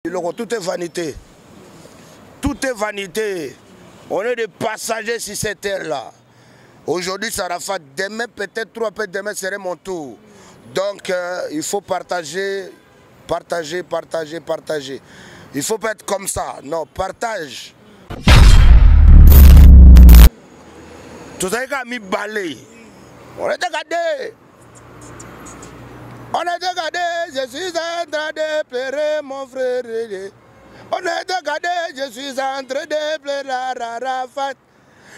Tout est vanité. Tout est vanité. On est des passagers sur cette terre-là. Aujourd'hui, ça Arafat. Demain, peut-être 3 peu, demain serait mon tour. Donc, il faut partager, partager, partager, partager. Il ne faut pas être comme ça. Non, partage. Tout ça, il mis balai. On est dégagé. On est dégagé. Je suis en train de pleurer, mon frère. On est dégagé. Je suis en train de pleurer, Arafat.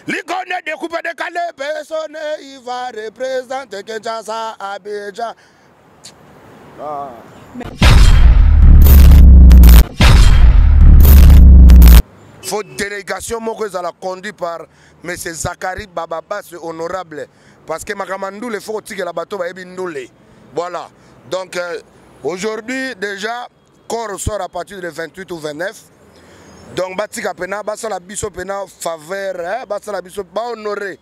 L'icône découpé de Calais, personne il va représenter Kinshasa, Abidjan. Faut délégation, moi que ça la conduit par M. Zachary Bababa, c'est honorable. Parce que Makamandou, il faut que la bateau va être ndoulé. Voilà. Donc aujourd'hui, déjà, corps sort à partir du 28 ou 29. Donc, Batika Pena, Basala Biso Pena, faveur, Basala Biso, honoré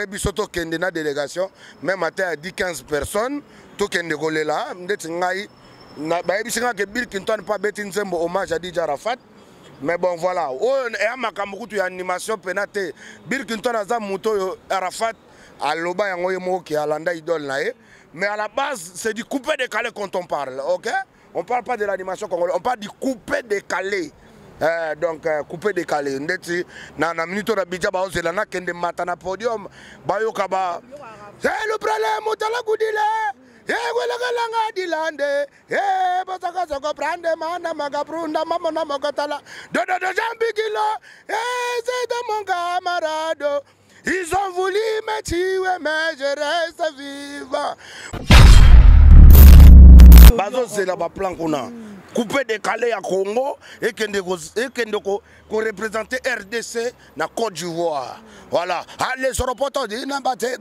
Biso to kende na délégation, même matin à 10-15 personnes, to kende golé là, n'etingai, na baïbisinga que Bill Clinton pas bêti nzembo hommage à DJ Arafat, mais bon voilà, et à Makamukutu y animation penate, Bill Clinton a za muto Arafat, à l'oba yango yemo qui a landa idole nae, mais à la base c'est du coupé décalé quand on parle, ok? On parle pas de l'animation congolaise, on parle du coupé décalé. Donc coupé décalé ndeti na minute na bidja ba ozela na kende matana podium bayoka ba c'est le problème mutala kudile wela kalanga dilande bosaka soko prendre mana magaprunda mama na makatala do jambikilo c'est de mon camarade ils ont voulu me tuer mais je reste vivant bazo c'est là ba plan kuna coupé décalé à Congo et qui représenter RDC na Côte d'Ivoire. Voilà. Allez, Zoropoto dit n'abaté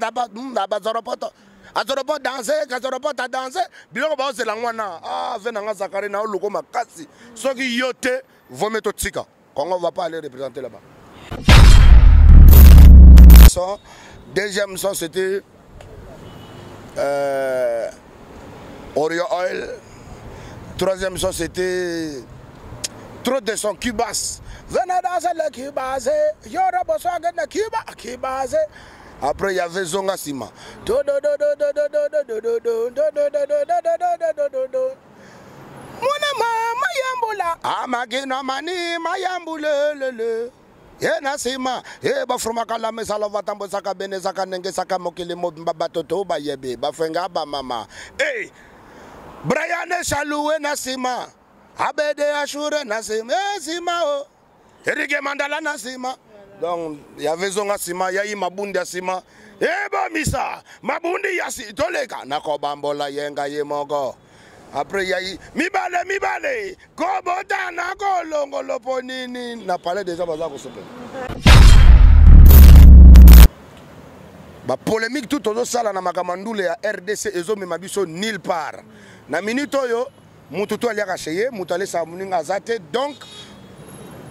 Zoropoto. A Zoropoto danser, quand Zoropoto a dansé, bien on c'est la wana. Ah, venanga Zakari na oluko makasi. Ceux qui yote vont mettre au tika. Congo va pas aller représenter là-bas. Deuxième son c'était Oreo Oil. Troisième son c'était trop de son Cubas. Venez danser le Cubas. Yora bossa le Cuba, Cubas. Après il y avait Zonga Sima. Mona mayambula. Amagina mani mayambule. Yena Sima. Ba froma kala mesala vatambo saka bene saka nenge saka mokile mo batoto ba yebe ba fenga ba mama. Hey. Brian Chaloué Nassima, Abede Ashure Nassima, Sima, Erigue Mandala Nassima. Donc, il y avait Zonga Sima, il y a eu Mabundi Sima. Bon, Missa, Mabundi Yassi, Toleka, Nakobambola Yenga Yemogo. Après, il y a eu Mibale, Kobota, Nako, Longo Loponini, n'a parlé déjà Bazar au Sopé. La polémique tout au sala na Makamandoule à RDC et Zome Mabiso nulle part. Na minute yo, mututo ali akasheye, mutale sa muninga zate donc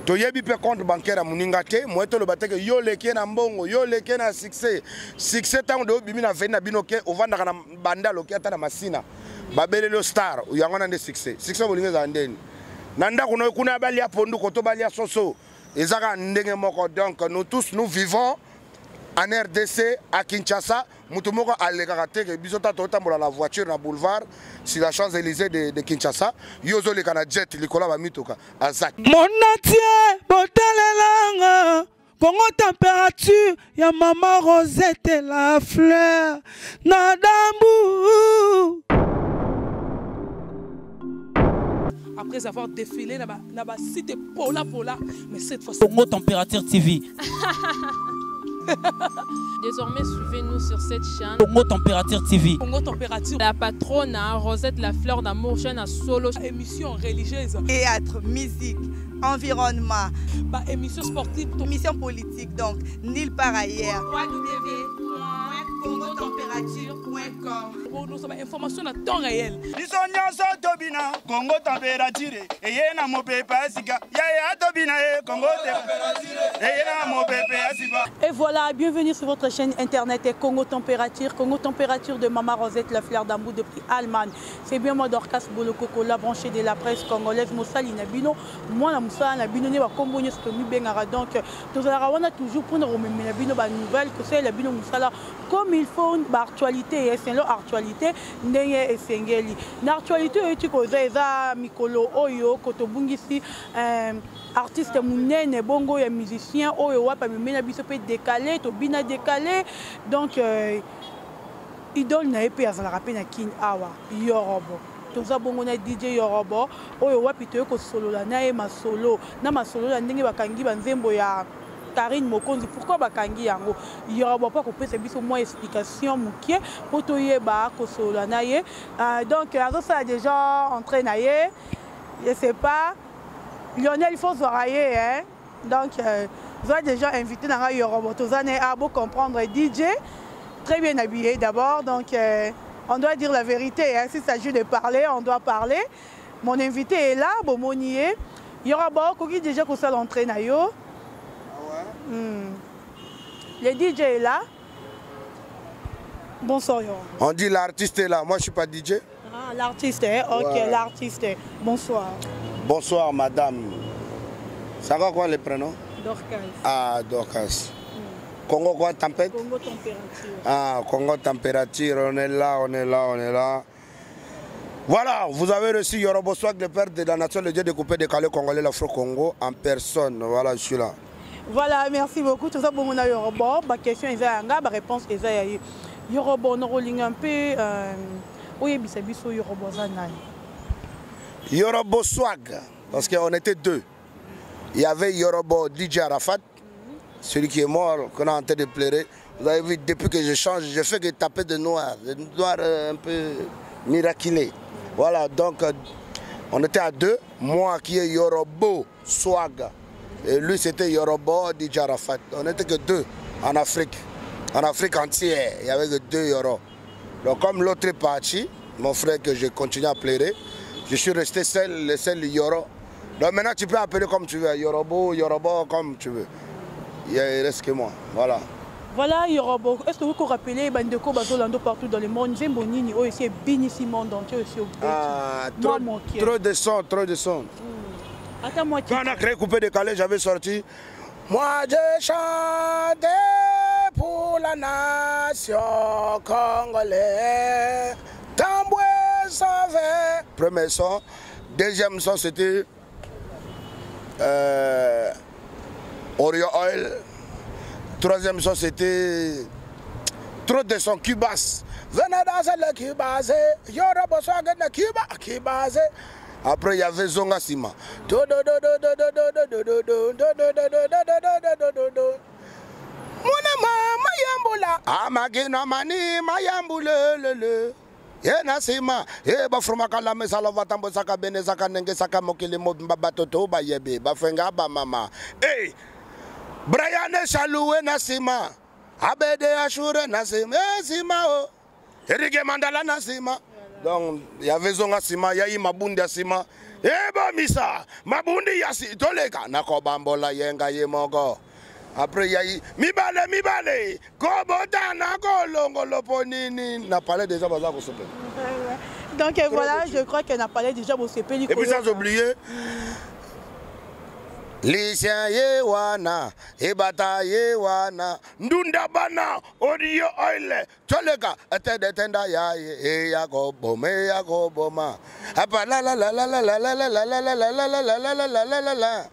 to yebi pe compte bancaire muninga te, moeto lo bateke yo leke na mbongo, yo leke na succès. Succès tango do bimi na vena binoke ovanda kana banda loke ata na masina. Babele lo star, yango na de succès. Succès bolinga za ndeni. Nanda kuno kuna bali ya pondu koto bali ya soso. Ezaka ndenge moko donc nous tous nous vivons en RDC, à Kinshasa, Moutoumoko a l'écarté que Bisota Totambola la voiture dans le boulevard, sur la Champs-Élysées de Kinshasa. Yozo le Canadien, Likola Mamitoka, à Zak. Mon entier, Botalelanga, Congo température, ya maman Rosette et la fleur, Nadambu. Après avoir défilé, là-bas, c'était Pola, mais cette fois-ci. Congo Température TV. Désormais, suivez-nous sur cette chaîne. Congo Température TV. Congo Température. La patronne, Rosette, la fleur d'amour, chaîne à solo. Émission religieuse. Théâtre, musique, environnement. Émission sportive. Émission politique, donc, nulle part ailleurs. www.congo congotempérature.com. Pour nous avons information à temps réel. Lisonyoso tobina Congo température eyena mopepe asika ya tobina Congo température eyena mopepe asika. Et voilà, bienvenue sur votre chaîne internet Congo Température de Maman Rosette, la fleur d'amour depuis Allemagne. C'est bien moi Dorcas Bolokoko, la branchée de la presse congolaise, Moussali Nabino. Moi, la Moussali Nabino, n'est pas comme bon, ce que nous bengara. Donc, nous avons toujours pour nous remettre la Bino, la nouvelle, que c'est la Bino Moussala, comme il faut une actualité, et c'est l'actualité, n'est et sengeli. L'actualité, tu connais, Mikolo, Oyo, Kotobungisi, artiste mounene, bongo, et musicien, Oyo, Wapa, mais biso peut décaler, to bina décalé. Donc, idole na épée à la rapine à Kin Awa, Yorobo. Tout ça, bongo na DJ Yorobo, Oyo, Wapi, to yoko solo la, na ma solo, na ma solo la, ndenge bakangi banzembo ya Karine Mokonzi. Pourquoi bakangi yango? Yorobo pas qu'on peut se biso moins explication moukier, pour to yeba ko solo la na ye. Donc, ça a déjà entraîné na ye, je sais pas. Lionel, il faut se railler, hein. Donc, vous êtes déjà invité dans Yorobo. Vous allez comprendre DJ, très bien habillé d'abord. Donc, on doit dire la vérité. Hein. S'il s'agit de parler, on doit parler. Mon invité est là, Bomonier. Yorobo, qui déjà qu'on s'est l'entrée na yo. Le DJ est là. Bonsoir, Yorobo. On dit l'artiste est là. Moi, je ne suis pas DJ. Ah, l'artiste, hein? Ok, ouais. L'artiste. Bonsoir. Bonsoir, madame. Ça va quoi les prénoms? Dorcas. Ah, Dorcas. Congo quoi, tempête? Congo température. Ah, Congo température, on est là, on est là, on est là. Voilà, vous avez reçu Yorobo Swag, le père de la nation, le dieu découpé, décalé congolais, l'Afro-Congo, en personne. Voilà, je suis là. Voilà, merci beaucoup. Tout ça pour mon Yorobo. Ma question est ma réponse est Yorobo, on a rolling un peu. Oui, bisabiso Yorobo Zanai. Yorobo Swag, parce qu'on était deux. Il y avait Yorobo DJ Arafat, celui qui est mort, qu'on a en train de pleurer. Vous avez vu, depuis que je change, je fais que taper de noir un peu miraculé. Voilà, donc on était à deux. Moi qui est Yorobo Swag, et lui c'était Yorobo DJ Arafat. On n'était que deux en Afrique entière. Il n'y avait que deux Yoro. Donc comme l'autre est parti, mon frère que je continue à pleurer, je suis resté seul Yoro. Donc maintenant tu peux appeler comme tu veux, Yorobo, comme tu veux. Il reste que moi, voilà. Voilà Yorobo, est-ce que vous vous rappelez Bandeko Bazolando partout dans le monde, Zembonini, aussi bénissi monde entier aussi au Ah, trop de son, trop de son. Attends-moi. Quand on a créé Coupé Décalé, j'avais sorti. Moi j'ai chanté pour la nation congolaise. Tamboué sauvé. Premier son. Deuxième son, c'était Oreo Oil. Troisième son, c'était trop de son Cubas. Venez danser le Cubas. Yorobo Swag de Cubas. Après, il y avait Zonga Sima. Amagina mani mayambule. Yena sima, ba fruma kala mesala vatambo saka bene saka nenge saka mokili mo batoto ba yebe ba fenga ba mama. Eh, Brian Chaloué na sima, Abede Ashure na sima, sima o. Erige Mandala na sima. Donc il y avait Zonga sima, il y a eu Mabundi sima. Eh ba misa, Mabundi yasi toleka na ko bambola yenga yemogo. Après, il y a eu Mibale, Kobotana, Kolongo, Loponini. N'a parlé déjà de ça. Donc voilà, je crois qu'elle n'a parlé déjà de CP. Et puis sans oublier, Lycien Yewana, Ebata Yewana, Ndundabana, Odio Oile, Toleka, Atenda Yagoboma. Après la la la la la la la la la la la la la la la la la.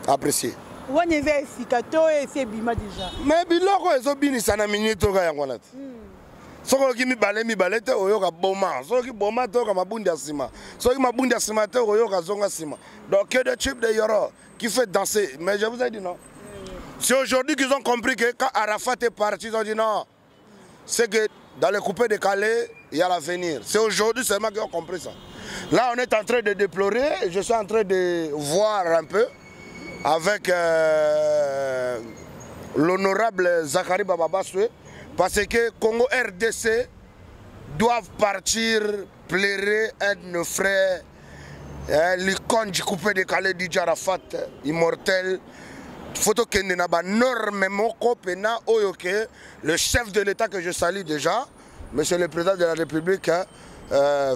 Appréciez. On est vérificateur et c'est bima déjà. Mais biloko ezobinisa na minute ka yango nati. Soko ki mibale te oyoka boma. Soko ki boma te oyoka mabundi ya sima. Soko ki mabundi ya sima te oyoka zonga sima. Donc que de type de Yoro qui fait danser. Mais je vous ai dit non. C'est aujourd'hui qu'ils ont compris que quand Arafat est parti, ils ont dit non. C'est que dans les coupés décalés, il y a l'avenir. C'est aujourd'hui seulement qu'ils ont compris ça. Là, on est en train de déplorer. Je suis en train de voir un peu avec l'honorable Zakari Bababaswe, Parce que Congo RDC doivent partir pleurer un de nos frères, l'icône du coupé décalé DJ Arafat, immortel. Photo qui n'a pas énormément copena oyoke, le chef de l'État que je salue déjà, monsieur le président de la République,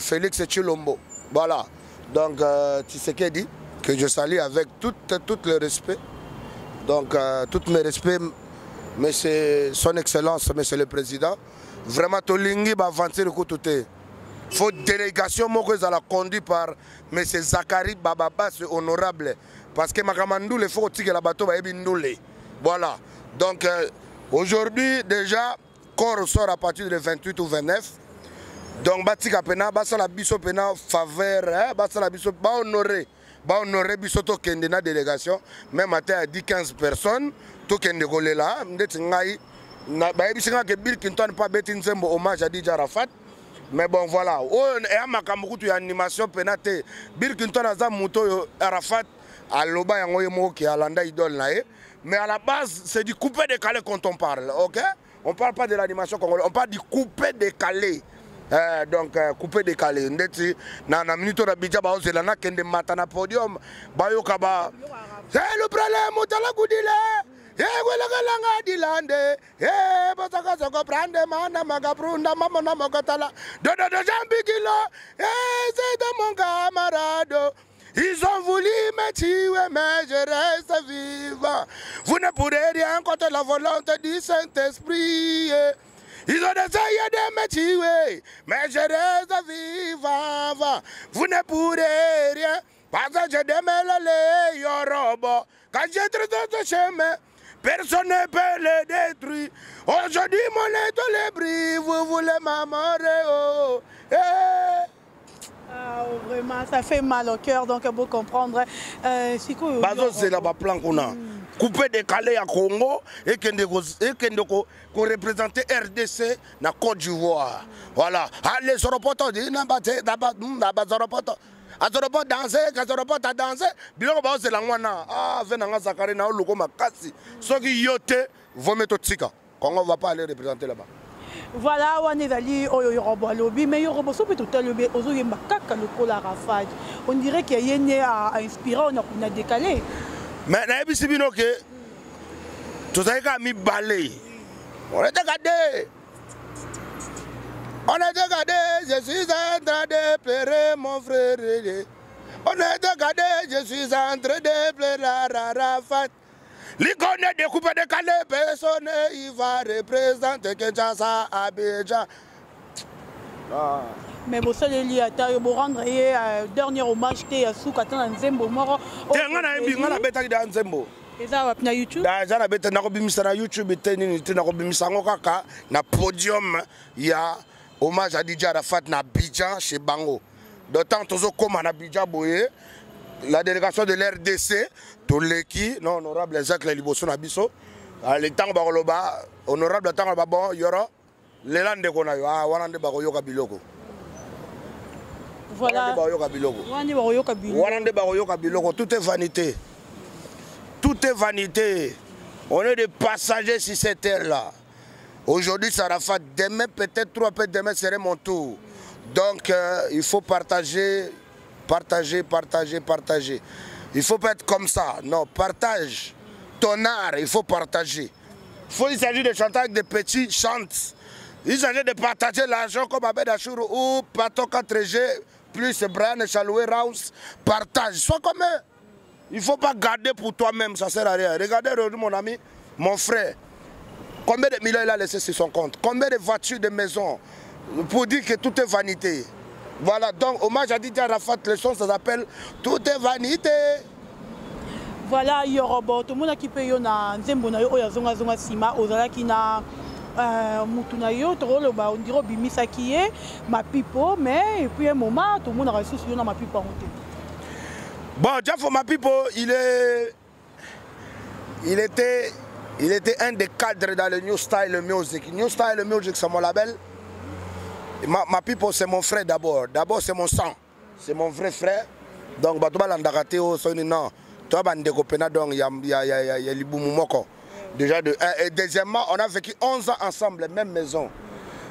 Félix Tshilombo. Voilà. Donc, tu sais qu'il dit que je salue avec tout le respect. Donc, tout mes respects, monsieur, son excellence, monsieur le président. Vraiment, Tolingi va avancer le coup tout est. Faut délégation conduite par M. Zakari Bababa, c'est honorable. Parce que Makamandou, il faut que la bateau va voilà. Donc aujourd'hui, déjà, corps sort à partir du 28 ou 29. Donc, Batika Pena, Basala Bisso Pena, faveur, Basala Bisso, honoré Bisso Token de la délégation. Même à 10-15 personnes, Token de Golela, Ndetingaï, Baïbissinga que Bill Clinton pas bêté un hommage à DJ Arafat. Mais bon, voilà. Et à Makamukutu, il y a animation pénate. Bill Clinton a un mouton Arafat à l'Oba qui est à l'Anda Idol. Mais à la base, c'est du coupé décalé quand on parle. Ok? On ne parle pas de l'animation congolaise, on parle du coupé décalé. Donc, coupé décalé. Dans la minute de Bidja, c'est là qu'il y a un podium. C'est le problème, on a la goudile. Eh, voilà dilande. Eh, botaka soko prande mana magaprunda mama na mokatala. Dodo jambikilo. Eh, c'est de mon camarade. Ils ont voulu me tuer, mais je reste vivant. Vous ne pourrez rien contre la volonté du Saint-Esprit. Ils ont essayé de me tuer, mais je reste vivant. Vous ne pourrez rien, parce que je démêle les yorobos. Quand j'ai trouvé ce chemin, personne ne peut le détruire. Aujourd'hui, mon étoile brille, vous voulez m'amorer, oh. Ah, vraiment, ça fait mal au cœur, donc il faut comprendre. Bazo, c'est là-bas plan qu'on a. Coupé décalé à Congo et qu'on représente RDC dans Côte d'Ivoire. Voilà. Allez, sur le poteau, Azoropo danser, Azoropo ta danser, biloko ba c'est la wana. Ah, venanga Zakari na loko makasi. Soki yote, vous mettez au tika. Congo va pas aller représenter là-bas. Voilà, on est allé au Yoruba lobby, mais Yoruba so peut tout le lobby, ozo yemba kaka le col Arafat. On dirait qu'il y a une à inspirer, on a décalé. Mais na ebi sibino ke tout ça ka mi balé. On est décadé. On est décadé, je suis en train de pleurer mon frère. On est décadé, je suis en train de pleurer Arafat. L'icône est découpée de Calais, personne il va représenter Kinshasa, Abidjan. Mais vous savez, il y a rendre un dernier hommage à Soukatan Nzembo Moro. Na YouTube. Dans beta na kobimisa na YouTube teni na kobimisa ngokaka na podium ya hommage à DJ Arafat na Abidjan chez Bango. D'autant tozo koma na Abidjan boye la délégation de l'RDC Toleki non honorable Jacques Liboso na biso le temps ba koloba honorable temps ba bon yoro le lande ko na yo ah wana nde ba ko yoka biloko. Voilà. Tout est vanité. Tout est vanité. On est des passagers sur cette terre-là. Aujourd'hui, ça Arafat. Demain, peut-être 3 peu demain serait mon tour. Donc, il faut partager, partager, partager, partager. Il ne faut pas être comme ça. Non, partage ton art, il faut partager. Il s'agit de chanter avec des petits chantes. Il s'agit de partager l'argent comme Abed Achour ou Pato 4G, plus Brian Chaloué Rouse. Partage. Sois comme eux. Il ne faut pas garder pour toi-même, ça ne sert à rien. Regardez mon ami, mon frère. Combien de millions il a laissé sur son compte? Combien de voitures, de maisons? Pour dire que tout est vanité. Voilà, donc hommage à DJ Arafat, le son, ça s'appelle Tout est vanité. Voilà, Yoruba, tout le monde qui peut y avoir Nzembo na yo oya zonga zonga sima, ozala ki na mutuna yo, on dirait bimisa qui est ma pipo, mais et puis un moment, tout le monde a reçu sur ma pipo. Bon, Jafo Mapipo, il était un des cadres dans le New Style Music. New Style Music, c'est mon label. Mapipo, c'est mon frère d'abord. D'abord, c'est mon sang. C'est mon vrai frère. Donc, tu vas l'andagater au son non. Tu vas l'andagater donc il y a l'ibumumoko. Déjà de 1. Et deuxièmement, on a vécu 11 ans ensemble, la même maison.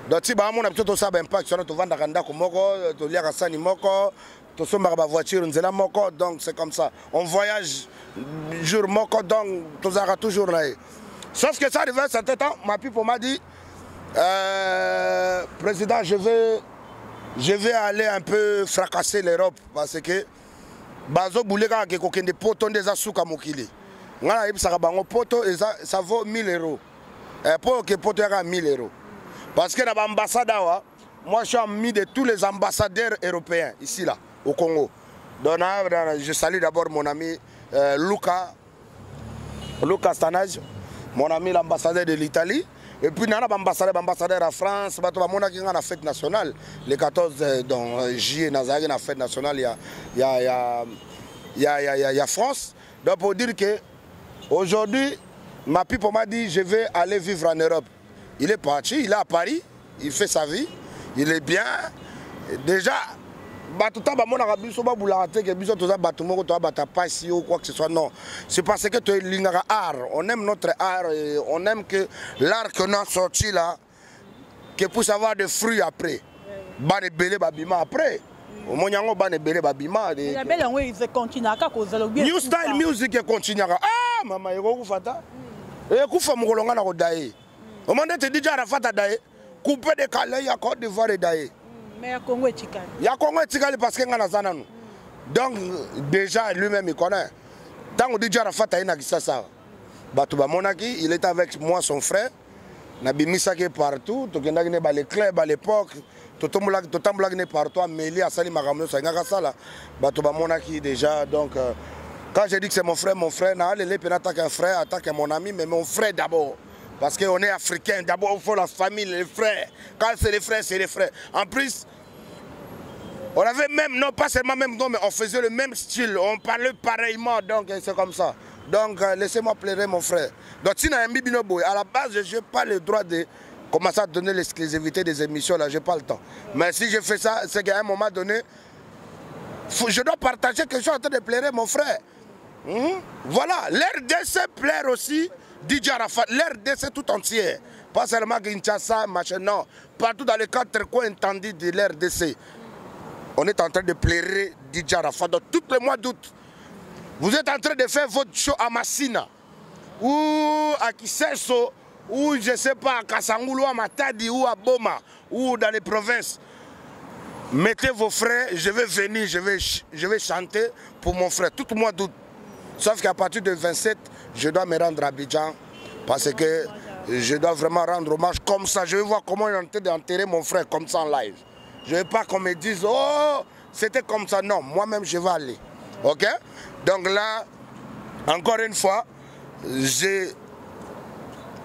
Donc si on a plutôt ça impact sur notre vendre kandako moko, to liaka sani moko, to somba ba voiture nzela moko, donc c'est comme ça. On voyage jour moko, donc to zara toujours là. Sauf que ça arrive à un certain temps, ma pipe m'a dit président, je vais aller un peu fracasser l'Europe parce que bazo boulega ke kokende poto ndeza suka mokili. Ngala yebisaka bango poto ça vaut 1000 euros. Pour que poto yaka 1000 euros. Parce que dans l'ambassade, moi je suis ami de tous les ambassadeurs européens ici là, au Congo. Donc je salue d'abord mon ami Luca Stanage, mon ami l'ambassadeur de l'Italie. Et puis, il y a l'ambassadeur à France, il y a la fête nationale. Le 14 juillet, il y a la fête nationale, il y a France. Donc, pour dire que aujourd'hui, ma pipe m'a dit je vais aller vivre en Europe. Il est parti, il est à Paris, il fait sa vie, il est bien. Déjà, quoi que ce soit, non. C'est parce que tu es art. On aime notre art et on aime que l'art qu'on a sorti là, que puisse avoir des fruits après. Après. New style music continue. Ah, maman, il y au moment où tu dis que tu as coupé de Calais, il y a Côte d'Ivoire et Daï. Mais il y a Congo et Tikali. Il y a Congo et Tikali parce qu'il y a un. Donc, déjà, lui-même, il connaît. Tant qu'on dit que tu as ça, il est avec moi, son frère. Il a mis ça partout. Il a mis les clubs à l'époque. Il a mis partout. Amélie a sali magamno. Il a mis déjà. Donc, quand je dis que c'est mon frère, il peut attaquer un frère, attaquer mon ami, mais mon frère d'abord. Parce qu'on est africain, d'abord il faut la famille, les frères. Quand c'est les frères, c'est les frères. En plus, on avait même, non pas seulement même nom, mais on faisait le même style, on parlait pareillement, donc c'est comme ça. Donc laissez-moi plairer mon frère. Donc si à la base, je n'ai pas le droit de commencer à donner l'exclusivité des émissions, là, je n'ai pas le temps. Mais si je fais ça, c'est qu'à un moment donné, je dois partager que je suis en train de plairer mon frère. Voilà, l'RDC plaire aussi. DJ Arafat, l'RDC tout entier, pas seulement Kinshasa, machin, non, partout dans les 4 coins entendus de l'RDC. On est en train de plairer DJ Arafat dans tous les mois d'août. Vous êtes en train de faire votre show à Massina, ou à Kiseso, ou je ne sais pas, à Kassangoulou, à Matadi, ou à Boma, ou dans les provinces. Mettez vos frères, je vais venir, je vais chanter pour mon frère, tout le mois d'août. Sauf qu'à partir de 27, je dois me rendre à Abidjan parce que je dois vraiment rendre hommage comme ça. Je vais voir comment il est en train d'enterrer mon frère comme ça en live. Je ne veux pas qu'on me dise, oh, c'était comme ça. Non, moi-même, je vais aller. OK? Donc là, encore une fois, je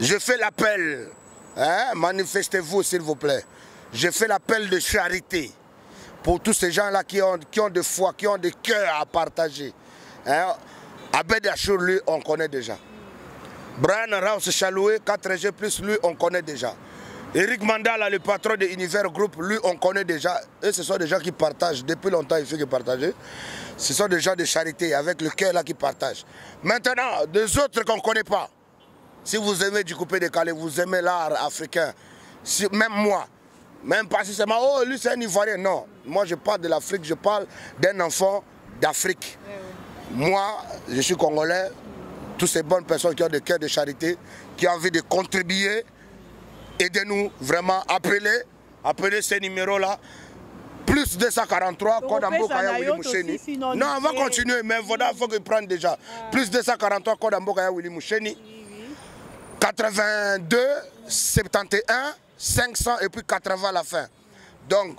fais l'appel. Hein? Manifestez-vous, s'il vous plaît. Je fais l'appel de charité pour tous ces gens-là qui ont de foi, qui ont de cœur à partager. Hein? Abed Achour, lui, on connaît déjà. Brian Raus Chaloué, 4G+, lui, on connaît déjà. Eric Mandala, le patron de Univers Group, lui, on connaît déjà. Et ce sont des gens qui partagent. Depuis longtemps, il faut qu'ils partagent. Ce sont des gens de charité, avec le cœur là qui partagent. Maintenant, des autres qu'on ne connaît pas. Si vous aimez du coupé décalé, vous aimez l'art africain, même moi, même pas si c'est moi, oh, lui, c'est un Ivoirien. Non, moi, je parle de l'Afrique, je parle d'un enfant d'Afrique. Moi, je suis Congolais, toutes ces bonnes personnes qui ont des cœurs de charité, qui ont envie de contribuer, aidez-nous vraiment, appelez ces numéros-là, plus 243, code Amboka Willy Moucheni. Non, on va continuer, mais il faut que prenne déjà. Plus 243, code Amboka Willy Moucheni. 82, 71, 500 et puis 80 à la fin. Donc,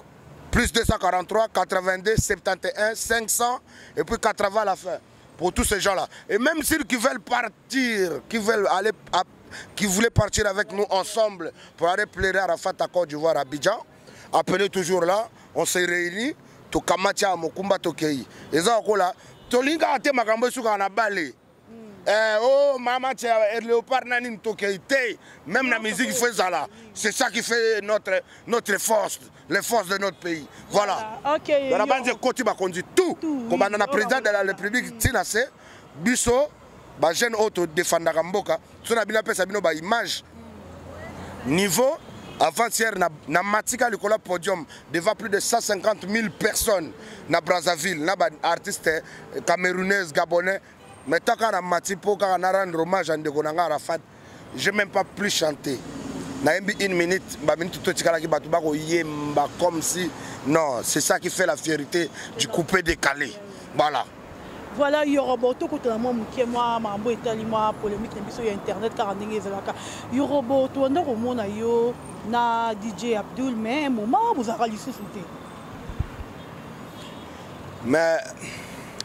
plus 243, 82, 71, 500 et puis 80 à la fin. Pour tous ces gens-là. Et même ceux qui veulent partir, qui voulaient partir avec nous ensemble pour aller plaider à Arafat à Côte d'Ivoire à Abidjan, appelez toujours là, on s'est réunis, to Kamatia, Mokumba, Tokei. Et ça, là, Tolinga a été magambo sur un balai. Oh, maman, tu es léopard, nanin, Tokei. Même la musique fait ça là. C'est ça qui fait notre force, les forces de notre pays. Voilà. Ok. Dans la bande de Côte, on dit tout. Comme on a président de la République, Tinasé, Bisso, ba jeune auto défendaka mboka so na bina pesa bino ba image niveau avant-hier na matika likola podium devant plus de 150 000 personnes na Brazzaville na ba artiste camerounaise gabonais mais tant qu'on a matipo quand on a rendre hommage à Ndeko Nanga Arafat je même pas plus chanter na une minute ba minute tout tikala ki batu ba ko yemba comme si non c'est ça qui fait la fierté du coupé décalé voilà. Voilà, il y aura beaucoup de gens qui moi mambo etali moi polémique sur internet car ndenge ezalaka. Il y aura beaucoup de gens yo na DJ Abdul mais moment vous avez lisusu te. Mais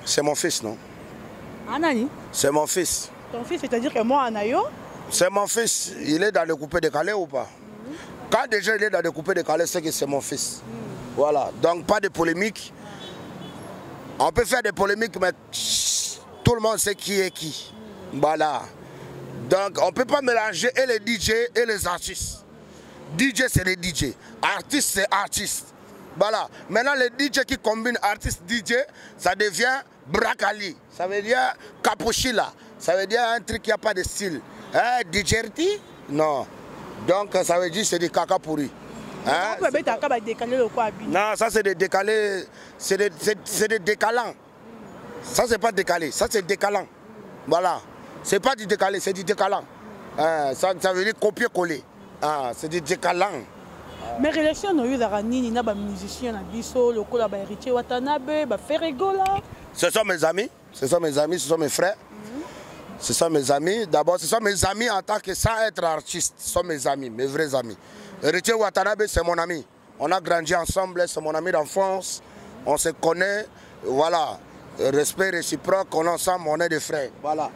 c'est mon fils non? Anani? C'est mon fils. Ton fils c'est-à-dire que moi Anayo? C'est mon fils, il est dans le coupé décalé ou pas? Quand déjà il est dans le coupé décalé, c'est que c'est mon fils. Voilà, donc pas de polémique. On peut faire des polémiques, mais tout le monde sait qui est qui. Voilà. Donc on ne peut pas mélanger et les DJ et les artistes. DJ c'est les DJ, artiste c'est artiste. Voilà. Maintenant les DJ qui combinent artiste DJ, ça devient Bracali. Ça veut dire Capuchila. Ça veut dire un truc qui n'a pas de style. Hein, DJRT? Non. Donc ça veut dire c'est du caca pourri. Hein? Non, ça c'est des décalés, c'est des décalants. Ça c'est pas décalé, ça c'est décalant. Voilà. C'est pas du décalé, c'est du décalant. Ça veut dire copier-coller. C'est du décalant. Mais relation nous avons ni na ba musicien na biso lokola ba héritier Watanabe ba Ferregola. Ce sont mes amis, ce sont mes amis, ce sont mes frères. Ce sont mes amis. D'abord, ce sont mes amis en tant que sans être artiste. Ce sont mes amis, mes vrais amis. Héritier Watanabe, c'est mon ami. On a grandi ensemble, c'est mon ami d'enfance. On se connaît, voilà. Respect réciproque, on est ensemble, on est des frères. Voilà.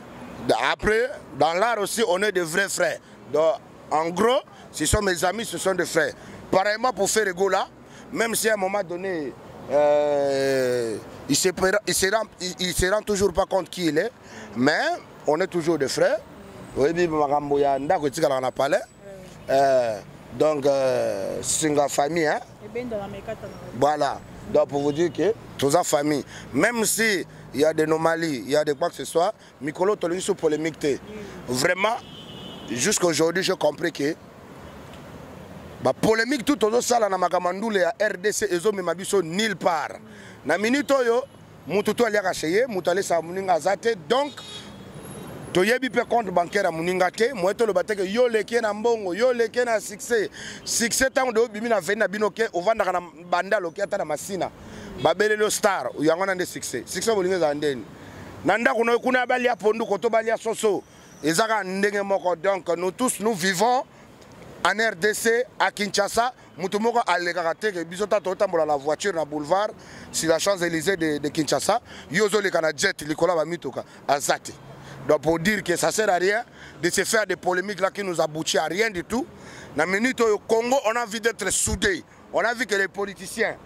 Après, dans l'art aussi, on est des vrais frères. Donc, en gros, ce sont mes amis, ce sont des frères. Pareillement pour Ferregola, même si à un moment donné, il se rend toujours pas compte qui il est, mais on est toujours des frères. Donc, c'est une famille. Hein? Voilà. Donc, pour vous dire que tous en famille, même si il y a des anomalies, il y a de quoi que ce soit, Mikolo Tolini sous polémique. Vraiment, jusqu'à aujourd'hui, j'ai compris que la polémique tout au sala na makamandule ya RDC ezo memabiso nulle part. Na minute yo, mututo ali akasheye, mutale sa muninga zate, donc toyebi pe compte bancaire à muninga te, moeto le bateke yo leke na mbongo, yo leke na succès. Succès tango de bimi na veni na binoke, ovanda na banda loke ata na masina. Babele lo star, uyangona de succès. Succès bolinga za ndeni. Nanda kuno kuna bali ya pondu koto bali ya soso. Ezaka ndenge moko, donc nous tous nous vivons en RDC, à Kinshasa, Moutoumoko a l'égarate que Bisota Totambola la voiture na boulevard, sur la Champs-Élysées de Kinshasa, Yozo le Canadien, Nicolas Bamitoka, à Zati. Donc pour dire que ça ne sert à rien de se faire des polémiques là qui nous aboutit à rien du tout. Dans la minute au Congo, on a envie d'être soudés. On a vu que les politiciens,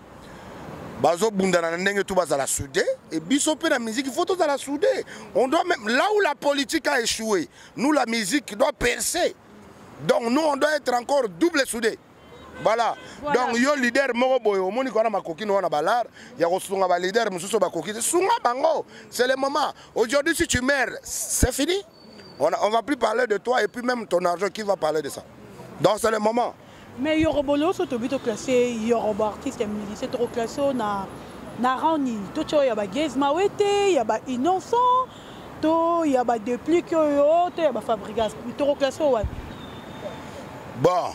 Bazo Bundana Ndenge tout bas à la soudée, et Bissopé la musique, il faut tout à la souder. On doit même, là où la politique a échoué, nous la musique doit percer. Donc nous on doit être encore double soudés. Voilà. Donc yo leader moko boyo omoni ko na makoki no na balar ya ko sunga ba leader mususu ba koki sunga bango. C'est le moment. Aujourd'hui si tu meurs, c'est fini. On va plus parler de toi et puis même ton argent qui va parler de ça. Donc c'est le moment. Mais Yorobolo so to bito classé Yoruba artiste et musicien trop classé na rani. To cho ya ba Gez Mawete, ya ba Innocent, to ya ba depuis que yo to ya ba Fabrigas trop classé ouais. Bon,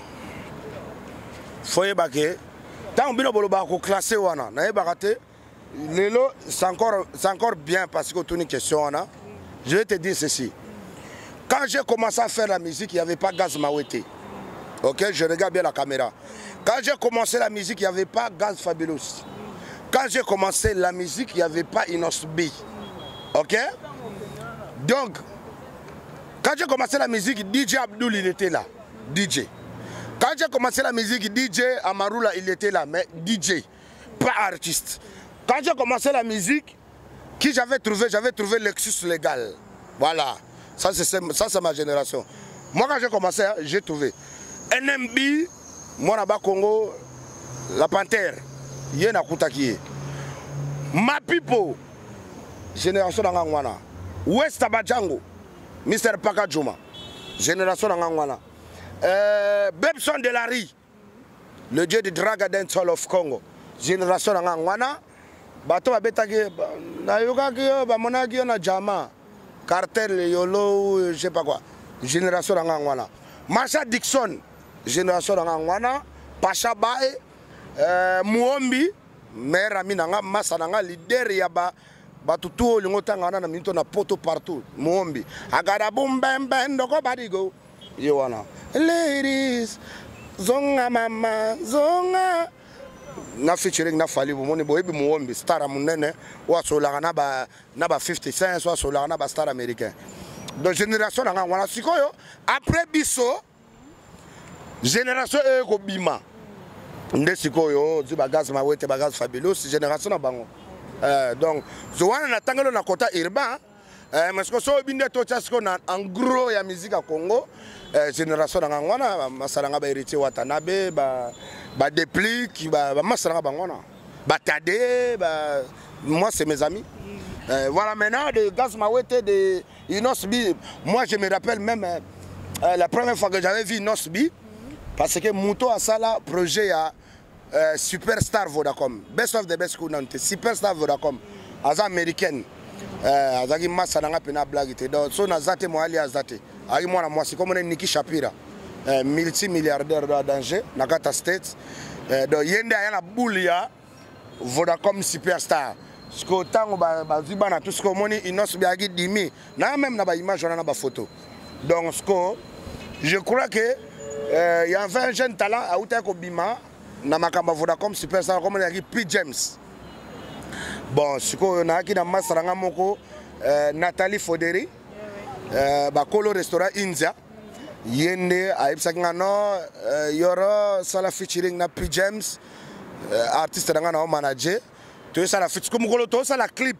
foye baké, tant que vous avez classé, c'est encore bien parce que tu as une question. Je vais te dire ceci. Quand j'ai commencé à faire la musique, il n'y avait pas Gaz Mawete. Ok, je regarde bien la caméra. Quand j'ai commencé la musique, il n'y avait pas Gaz Fabulous. Quand j'ai commencé la musique, il n'y avait pas Inosbi. Ok? Donc, quand j'ai commencé la musique, DJ Abdul, il était là. DJ. Quand j'ai commencé la musique, DJ Amarula, il était là, mais DJ, pas artiste. Quand j'ai commencé la musique, qui j'avais trouvé Lexus Légal. Voilà. Ça, c'est ma génération. Moi, quand j'ai commencé, j'ai trouvé NMB, moi, là-bas, Congo, La Panthère, Yena Koutakie. Ma Pipo, génération d'Angangwana. West Abadjango, Mr. Paka Juma. Génération Nangwana. Bebson de la Rie. Le dieu du Draga Dance Hall of Congo. Génération Nangwana. Bato Betaki. Nayoka Bamonagi na Jama. Cartel Yolo, je sais pas quoi. Génération Nangwana. Marsha Dixon. Génération Nangwana. Pacha Bae. Muombi. Mère Aminanga. Massananga. Leader Yaba. Batutu lingotanga na minto na poto partout muombi agara bumbembe ndoko badigo yowana ladies zonga mama zonga na featuring na fali bomoni boyebi muombi star munene wa solanga na ba 50 cents wa solanga na ba star américain donc génération nga wana sikoyo après biso génération ko bima nde sikoyo ziba gaz mawete bagaz fabulous génération na bango. Donc, je vois un côté urbain, mais ce que je veux dire, en gros, il y a la musique à Congo, génération d'Angwana, Masaranga héritier Watanabe, Déplique, Masaranga Bangwana, Tade, moi c'est mes amis. Voilà maintenant, de Gaz Mawete, de Inosbi, moi je me rappelle même la première fois que j'avais vu Inosbi, parce que Mouto a ça là, projet à. Superstar Vodacom, best of the best Kunante, Superstar Vodacom, aza américaine, azaki massa nanga pena blague donc so nazate mo ali azate, ai mwana mwasi comme Niki Shapira, multimilliardaire de danger, nakata States, donc yende ayana boulia Vodacom Superstar, sko tango baziba na tout ce que moni inos biagi dimi, na même na ba image na ba photo, donc sko, je crois que il y avait un jeune talent à Outako Bima. Na makamba Vodacom Superstar comme on a dit P James. Bon, ce qu'on a qui dans Masaranga moko Nathalie Foderi, Bakolo restaurant India. Yende a Ipsangano Yoro sala featuring na P James, artiste danga na manager. Tu ça la feat comme kolo to ça la clip.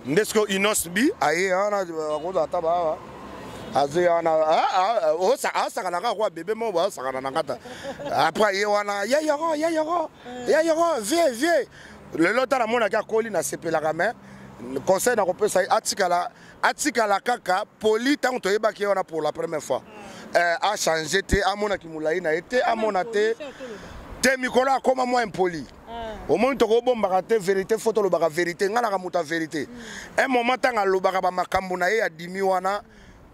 Ndesko Inosbi aye ana ko ataba. Après viens le lota la mona ka koli na sepela gamin conseil na kopesa atikala kaka poli tant to yeba ki ona pour la première fois a changé te amona ki mulai na été amona te mikolo akoma moi impoli au moment to ko bomba te vérité photo lo baka vérité ngana ka muta vérité un moment tanga lo baka ba makambo na ye ya dimi wana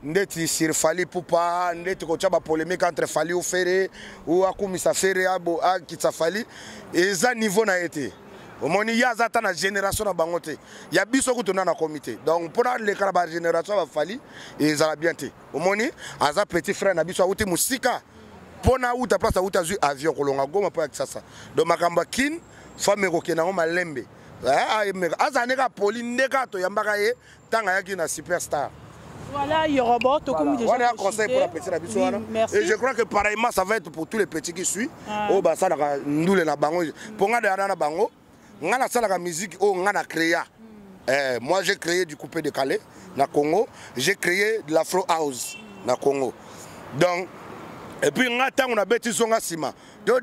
ndeti sur Fali Poupa ndeti ko tchaba polémique entre Fali ou Ferré ou akumisa Ferré abo a kitsa Fali eza niveau na été au moni ya zata na génération na bangote ya biso ko tona na comité donc pour le karaba génération ba Fali eza bien te au moni aza petit frère na biso uti musika pona uta place uta zu avion ko longa goma pa sasa donc makamba kin femme ko kenango malembe azaneka poli ndeka to yambaka ye tanga yaki na Superstar. Voilà, il y aura bon, tout comme déjà. On a un conseil pour la petite habitude. Et je crois que pareillement, ça va être pour tous les petits qui suivent. Oh, bah ça, nous les bango. Pour nous, les bango, on a la musique, on a créé. Moi, j'ai créé du coupé décalé na Congo. J'ai créé de l'afro house na Congo. Donc, et puis on a bêtis son asima. Tant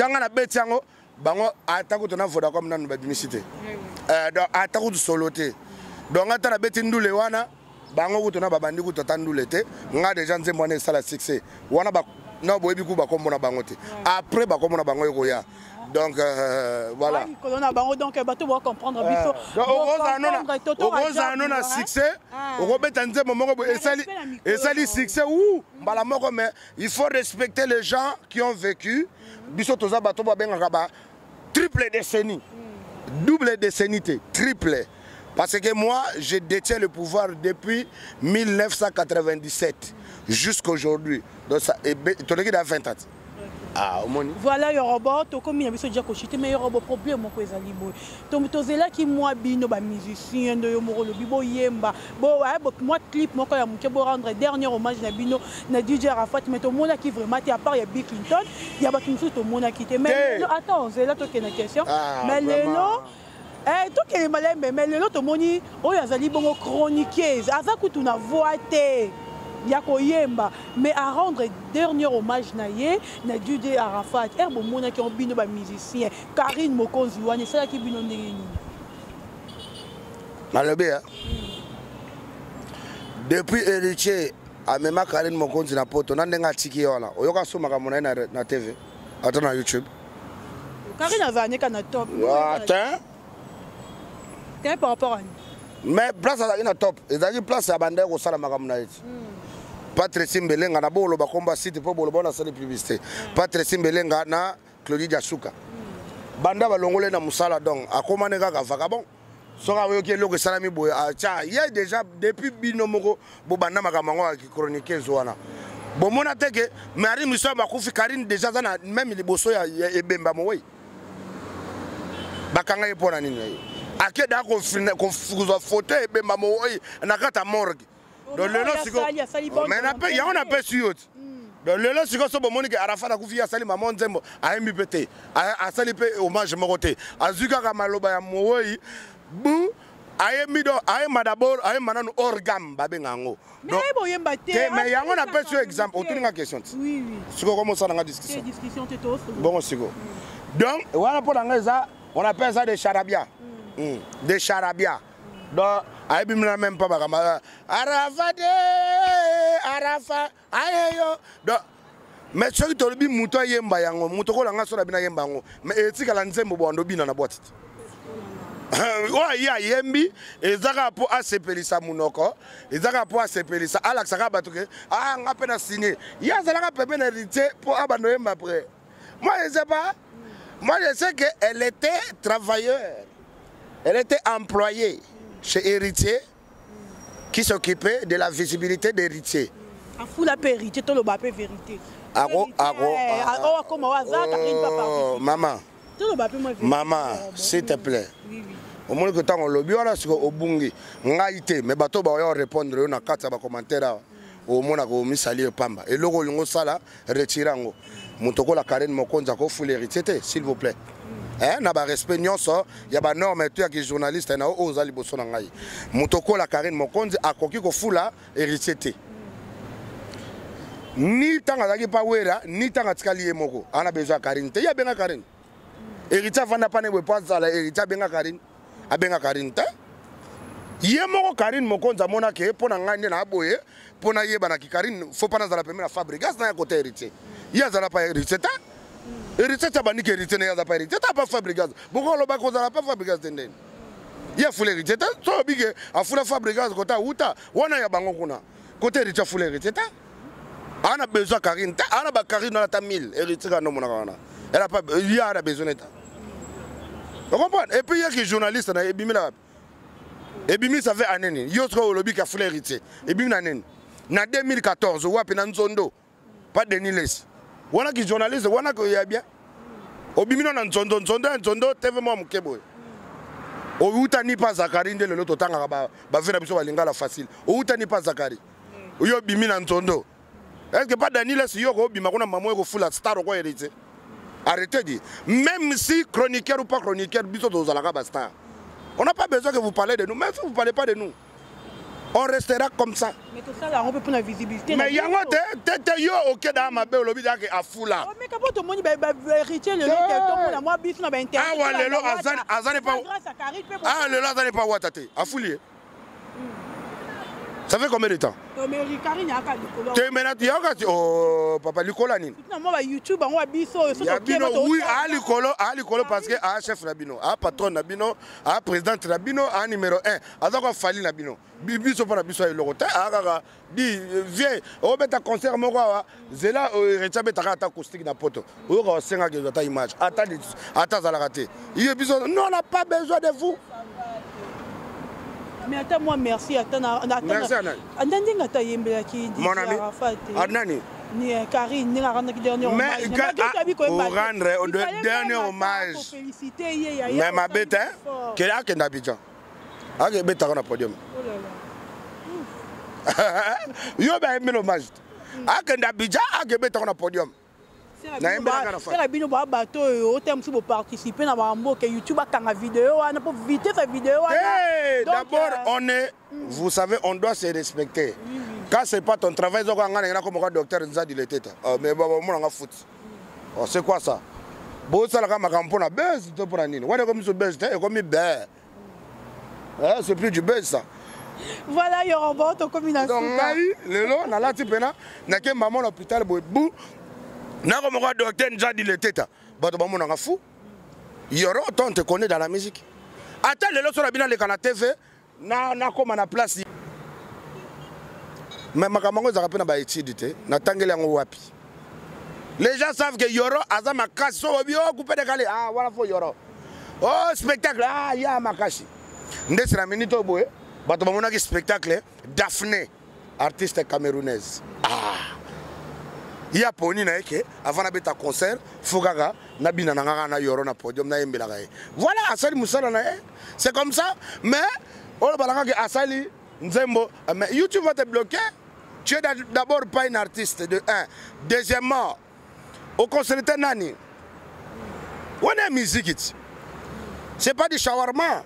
on a bêtis bango atako tona Vodacom na publicité donc atako soloté donc atana beti ndule wana bango kutona babandi kutata ndule te nga déjà nzembo na sala succès wana ba na boyebi ku ba kombo na bango te après ba kombo na bango yokoya donc voilà kolona bango donc bato ba comprendre biso oza na succès okobeta nzembo moko esali succès ou mbala moko mais il faut respecter les gens qui ont vécu biso toza bato ba benga ba triple décennie, double décennie, triple. Parce que moi, je détiens le pouvoir depuis 1997 jusqu'à aujourd'hui. Donc, ça est 20 ans. Ah, voilà, il y aura tout comme il y a déjà coché, mais il y aura un problème au Zalibo. Donc, tu sais là qui moi bino ba musicien de Yomoro Bibo Yemba. Bon, moi clip moi quand il y a rendre dernier hommage na bino na DJ Arafat, mais tout le monde qui vraiment à part il y a Bill Clinton, il y a pas tout le monde qui était. Mais attends, c'est là toi qui as une question. Mais lelo tout qui est malin, mais lelo tout le monde oh ya zali bongo chroniqueuse. Azakutu na voité. Yakoyemba mais à rendre dernier hommage naie na DJ Arafat herbo mona qui ont bino ba musicien Karine Mokonzi wana ça qui bino ndengeni nalobi depuis héritier amema Karine Mokonzi na poto na ndenga tiki wana oyoka soma ka mona na TV ata na YouTube Karine azanyeka na top attends t'es par rapport à mais place azaki na top ezaki place ya bande ko sala makambo na eti Patrice Mbelenga na bolo bakomba site po bolo bona sala publicité Patrice Mbelenga na Claudie Diasuka banda balongole na musala donc akomane kaka vagabond soka oyoki eloko esalami boye atia ye déjà depuis bino moko bobanda makambo yango ya chroniqueuse wana bomona te ke mari miso bakufi Karine déjà za na même liboso ya ebemba moyi bakanga ye mpona nini akeda kofukuzwa foto ebemba moyi na kata morgue donc lelo siko mais na pe yango na pe suyo ti donc lelo siko so bomoni ke Arafat akufi asali mama Nzembo ayembi pe te asali pe hommage moko te azwi kaka maloba ya moyi bu ayembi do ayemba d'abord ayemba nanu orgam babenga yango mais boyemba te mais yango na pe suyo exemple otuninga question ti oui siko comme ça na discussion te to bon siko donc voilà pour ça on appelle ça des charabia des charabia donc ayebimina même pas bakama Arafat ayeyo donc mais soki tolobi muto yemba yango muto kolanga so na bina yemba yango mais etikala Nzembo bondo bina na boîte wa ya yembi ezaka po asepelisa munoko ezaka po asepelisa alaksaka bato ke nga pe na signé ya zalaka pepe na héritier po abando yemba après moi je sais pas moi je sais que elle était travailleur elle était employée chez héritier qui s'occupait de la visibilité d'héritier a fou la vérité to le ba pe vérité maman s'il te plaît au moins que tant on lobby on a ce au bungi ngaité mais bato ba yo répondre na kata ba commentaire au moins ko misali pamba et loko lingo sala retirango mutoko la Karine Mokonzi ko fou l'héritier s'il vous plaît na ba respect nyonso ya ba norme tu ya ki journaliste na oza liboso na ngai mutoko la Karine Mokonzi akoki ko fula héritier ni tanga zaki pa wera ni tanga tikali ye moko ana besoin Karine te ya benga Karine héritier vanda pa ne wepo za la héritier benga Karine abenga Karine te ye moko Karine Mokonzi mona ke pona ngani na boye pona yeba na ki Karine faut pas na za la première fabrique na côté héritier ya za la pa héritier ta héritier ta bani ke héritier na ya za pa héritier ta pa fabrique boko lo ba ko za la pa fabrique ndeni ya fule héritier ta so bige afula fabrique kota uta wana ya bango kuna côté héritier fule héritier ta ana besoin Karine ta ana ba Karine na ta 1000 héritier ka no mona kana elle a pas il y a besoin ta vous comprenez et puis il y a qui journaliste na ebimi la ebimi ça fait année yo trop lobby ka fule héritier ebimi na nene na 2014 wapi na Nzondo pas de Niles wana ki journaliste wana ko ya bien obimi na Nzondo TV mo mukebo o uta ni pas Zakari ndele lo totanga ba vena biso balingala facile o uta ni pas Zakari yo bimi na Nzondo est-ce que pas Daniel si yo ko bima kuna maman ko fula star ko héritier arrêtez de même si chroniqueur ou pas chroniqueur biso to zalaka ba star on n'a pas besoin que vous parlez de nous même si vous parlez pas de nous on restera comme ça mais tout ça là on peut pour la visibilité mais yango te yo OK da mabe lobi da ke afula mais quand tout le monde ba héritier le to na moi biso na ba internet ah ouais lelo azane pas ah lelo azane pas watate afuli ça fait combien de temps? Mais Karine a Likolo. Tu es oh papa Likolo nini? Non moi YouTube on biso oui à Likolo parce que a chef Nabino, a patron Nabino, a président Nabino, a numéro 1. Azako fali Nabino. Biso para biso e lokota a di viens o beta concert moko wa zela retcha beta ka acoustique na poto. O ko senga ke ta image. Ata za la raté. Il biso non on n'a pas besoin de vous. Mais attends moi merci attends merci mon ami Adnani ni Karine ni rendre dernier hommage rendre au dernier hommage mais ma bête quel a que Abidjan a que bête na podium yo ba mi hommage a que Abidjan a que bête na podium na bino ba bato au terme si vous participez na mambo que YouTube a vidéo na pour vite sa vidéo d'abord on est vous savez on doit se respecter quand c'est pas ton travail zo ngana ngana comme docteur Nzadi le tête mais baba mo nga foot c'est quoi ça bo sala ka makampo na base to pour nini wana comme so base te comme be C'est plus du buzz ça. Voilà, Yorobo, ton combinaison. Donc, lelo, na la tipena, na ke maman l'hôpital boubou, na comme quoi docteur déjà dit le tête. Bah, maman n'a fou. Yoro, on te connaît dans la musique. Attends, lelo sur la bina le canal TV, na comme na place. Mais ma camarade a rappelé na ba étude, na tangele en wapi. Les gens savent que Yoro a ma casse, oh, coupé de calé. Ah, voilà, faut Yoro. Oh, spectacle, ah, il y a ma casse. Ndé, c'est la minute au bout. Bato bamona ki spectacle Daphné, artiste camerounaise. Ah. Il y a poni na eke avant na beta concert, Fugaga na bina na Yoro na podium na yembela ga. Voilà, Asali Moussala na. C'est comme ça, mais on balanga que Asali Nzembo, mais YouTube va te bloquer. Tu es d'abord pas un artiste de 1. Deuxièmement, au concert nani. On est musique. C'est pas du shawarma.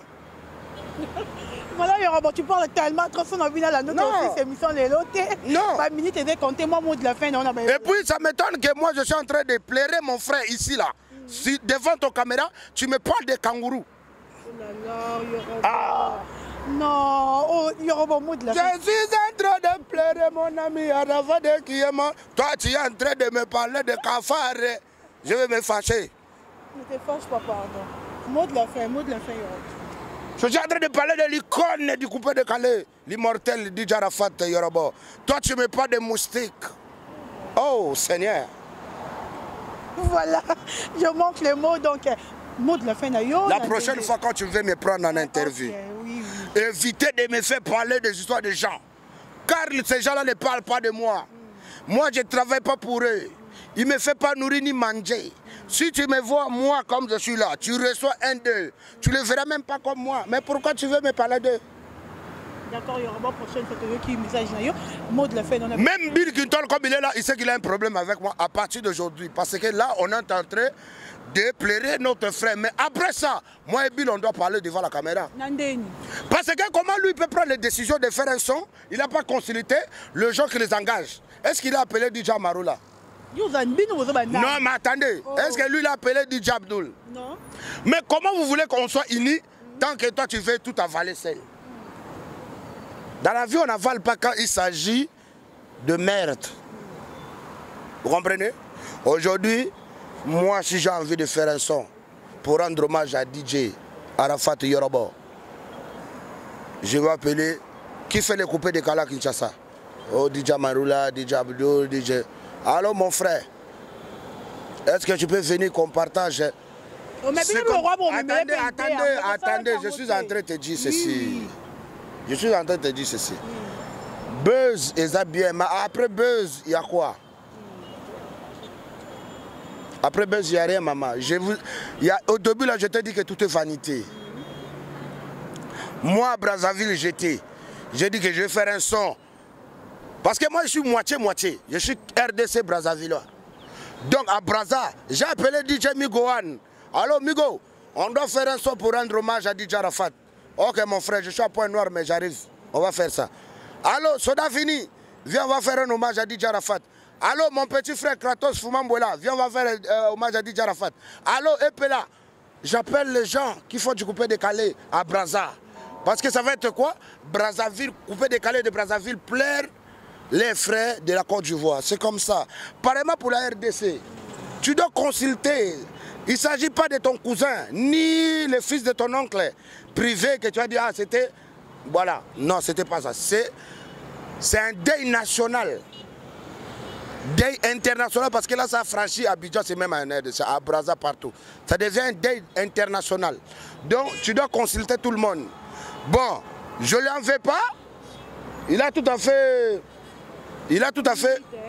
Voilà, Yorobo, tu parles tellement, trop son envie dans la note aussi, c'est mission les lotés. Non. Pas minute et compter moi mot de la fin. Et puis ça m'étonne que moi je suis en train de plairer mon frère ici là. Si devant ton caméra, tu me parles de kangourou. Oh là là, Yorobo. Ah. Non, oh, Yorobo, mot de la fin. Je suis en train de plairer mon ami Aravade qui est mort. Toi tu es en train de me parler de cafard. Je vais me fâcher. Ne te fâche pas, pardon. Mot de la fin, Yorobo. Je suis en train de parler de l'icône du coupé de Calais, l'immortel DJ Arafat Yorobo. Toi, tu me parles de moustiques. Oh, Seigneur. Voilà, je manque les mots, donc, mot de la fin. La prochaine fois, quand tu veux me prendre en interview, oui. évitez de me faire parler des histoires des gens. Car ces gens-là ne parlent pas de moi. Moi, je ne travaille pas pour eux. Ils ne me font pas nourrir ni manger. Si tu me vois, moi, comme je suis là, tu reçois un d'eux. Tu ne le verras même pas comme moi. Mais pourquoi tu veux me parler d'eux? D'accord, il y aura une prochaine fois qui message. Mot de la fin. Même Bill Clinton, comme il est là, il sait qu'il a un problème avec moi à partir d'aujourd'hui. Parce que là, on est en train de plairer notre frère. Mais après ça, moi et Bill, on doit parler devant la caméra. Parce que comment lui peut prendre les décisions de faire un son? Il n'a pas consulté le gens qui les engage. Est-ce qu'il a appelé DJ Maroula? Non, mais attendez, est-ce que lui l'a appelé DJ Abdul? Non. Mais comment vous voulez qu'on soit unis tant que toi tu veux tout avaler seul? Dans la vie, on n'avale pas quand il s'agit de merde. Vous comprenez? Aujourd'hui, moi, si j'ai envie de faire un son pour rendre hommage à DJ Arafat Yorobo, je vais appeler qui fait les coupés de Kala Kinshasa. Oh, DJ Maroula, DJ Abdul, DJ... Allô mon frère, est-ce que tu peux venir qu'on partage? Attendez, je suis en train de te dire ceci. Je suis en train de te dire ceci. Buzz et ça bien, mais après Buzz, il y a quoi? Après Buzz, il n'y a rien, maman. Au début, là, je t'ai dit que tout est vanité. Moi, à Brazzaville, j'ai dit que je vais faire un son. Parce que moi, je suis moitié-moitié. Je suis RDC Brazzaville. Donc, à Brazza, j'ai appelé DJ Migoan. Allô, Migo, on doit faire un son pour rendre hommage à DJ Arafat. Ok, mon frère, je suis à Point-Noir, mais j'arrive. On va faire ça. Allô, Soda Fini, viens, on va faire un hommage à DJ Arafat. Allô, mon petit frère Kratos Fumambola, viens, on va faire un hommage à DJ Arafat. Allô, Epela, j'appelle les gens qui font du coupé décalé à Brazza. Parce que ça va être quoi? Brazzaville, coupé décalé de Brazzaville, plaire les frères de la Côte d'Ivoire. C'est comme ça. Pareillement pour la RDC. Tu dois consulter. Il ne s'agit pas de ton cousin, ni le fils de ton oncle privé que tu as dit, ah, c'était... Voilà. Non, c'était pas ça. C'est un deuil national. Deuil international, parce que là, ça a franchi Abidjan, c'est même un RDC, à Brazza, partout. Ça devient un deuil international. Donc, tu dois consulter tout le monde. Bon, je ne lui en veux pas. Il a tout à fait...